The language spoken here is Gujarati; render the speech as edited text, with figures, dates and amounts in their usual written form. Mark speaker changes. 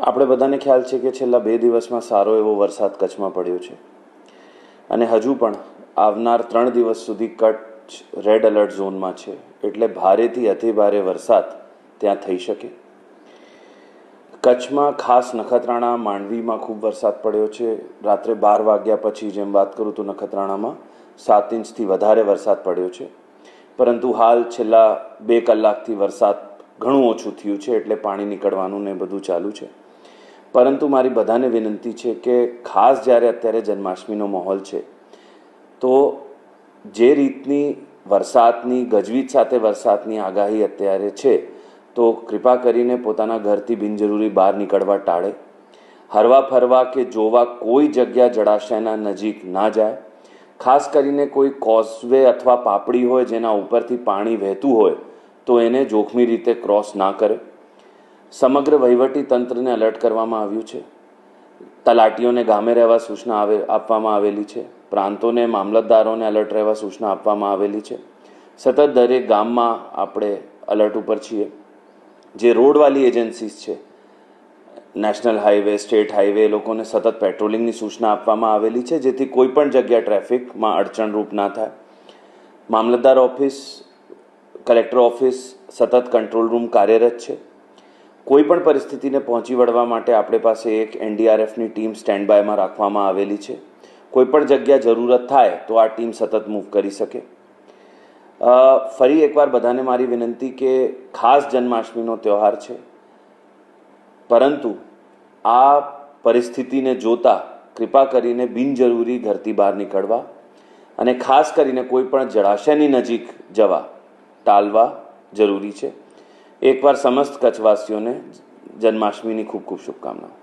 Speaker 1: આપણે બધાને ખ્યાલ છે કે છેલ્લા 2 દિવસમાં સારો એવો વરસાદ કચ્છમાં પડ્યો છે અને હજુ પણ આવનાર 3 દિવસ સુધી કચ્છ રેડ એલર્ટ ઝોનમાં છે, એટલે ભારેથી અતિભારે વરસાદ ત્યાં થઈ શકે. કચ્છમાં ખાસ નખત્રાણા માંડવીમાં ખૂબ વરસાદ પડ્યો છે. રાત્રે 12 વાગ્યા પછી જેમ વાત કરું તો નખત્રાણામાં 7 ઇંચથી વધારે વરસાદ પડ્યો છે, પરંતુ હાલ છેલ્લા 2 કલાકથી વરસાદ ઘણું ઓછું થયું છે, એટલે પાણી નીકળવાનું ને બધું ચાલુ છે. પરંતુ મારી બધાને વિનંતી છે કે ખાસ જ્યારે અત્યારે જન્માષ્ટમીનો માહોલ છે તો જે રીતની વરસાદની ગજવીજ સાથે વરસાદની આગાહી અત્યારે છે તો કૃપા કરીને પોતાના ઘરથી બિનજરૂરી બહાર નીકળવા ટાળે. હરવા ફરવા કે જોવા કોઈ જગ્યા જળાશયના નજીક ના જાય. ખાસ કરીને કોઈ કોઝવે અથવા પાપડી હોય જેના ઉપરથી પાણી વહેતું હોય તો એને જોખમી રીતે ક્રોસ ના કરે. સમગ્ર વહીવટી તંત્રને એલર્ટ કરવામાં આવ્યું છે. તલાટીઓને ગામે રહેવા સૂચના આપવામાં આવેલી છે. પ્રાંતોને મામલતદારોને એલર્ટ રહેવા સૂચના આપવામાં આવેલી છે. સતત દરેક ગામમાં આપણે એલર્ટ ઉપર છીએ. જે રોડવાળી એજન્સીસ છે, નેશનલ હાઈવે, સ્ટેટ હાઈવે, એ લોકોને સતત પેટ્રોલિંગની સૂચના આપવામાં આવેલી છે, જેથી કોઈ પણ જગ્યા ટ્રાફિકમાં અડચણરૂપ ના થાય. મામલતદાર ઓફિસ, કલેક્ટર ઓફિસ, સતત કંટ્રોલ રૂમ કાર્યરત છે. કોઈ પણ પરિસ્થિતિને પહોંચી વળવા માટે આપણી પાસે એક NDRFની ટીમ સ્ટેન્ડ બાયમાં રાખવામાં આવેલી છે. કોઈ પણ જગ્યા જરૂરત થાય તો આ ટીમ સતત મૂવ કરી શકે. ફરી એકવાર બધાને મારી વિનંતી કે ખાસ જન્માષ્ટમીનો તહેવાર છે, પરંતુ આ પરિસ્થિતિને જોતા કૃપા કરીને બિનજરૂરી ઘરથી બહાર નીકળવા અને ખાસ કરીને કોઈ પણ જળાશયની નજીક જવા ટાળવા જરૂરી છે. એકવાર સમસ્ત કચ્છવાસીઓને જન્માષ્ટમીની ખૂબ ખૂબ શુભકામનાઓ.